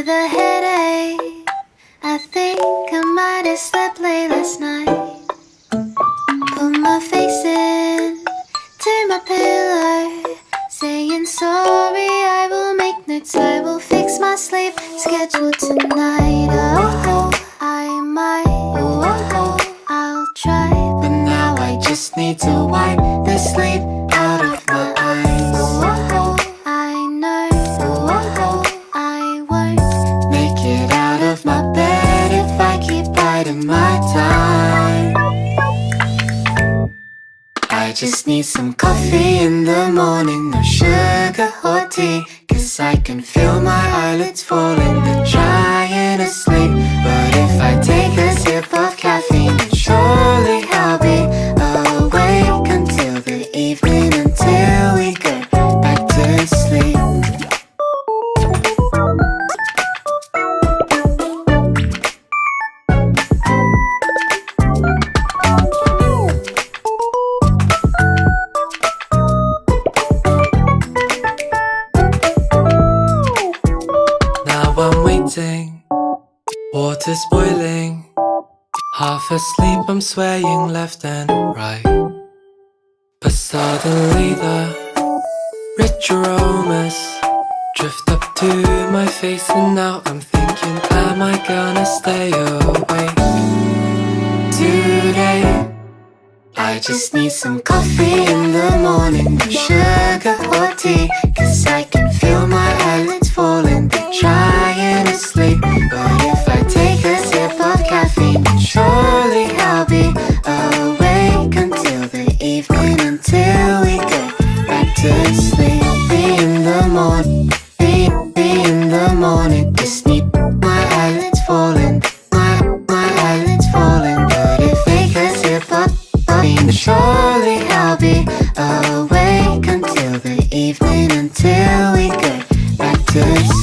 with a headache. I think I might have slept late last night. Put my face in to my pillow, saying sorry. I will make notes, I will fix my sleep schedule tonight. Oh, I might, I'll try, but now I just need to wipe the sleep out of my eyes. I know I won't make it out of my bed if I keep biding my time. I just need some coffee in the morning, no sugar or tea, 'cause I can feel my eyelids falling, they're drying asleep. But if I take a sip of caffeine, then surely I'll be awake until the evening, until we go back to sleep. I'm waiting, water's boiling. Half asleep, I'm swaying left and right. But suddenly the rich aromas drift up to my face, and now I'm thinking, am I gonna stay awake today? I just need some coffee in the morning, no sugar or tea, 'cause I can feel my eyelids falling, they're trying to sleep. But if I take a sip of caffeine, then surely I'll be awake until the evening, until we go back to sleep. Be in the morning, be in the morning. Just need my eyelids falling, my eyelids falling. But if I take a sip of caffeine, surely I'll be awake until the evening, until we go back to sleep.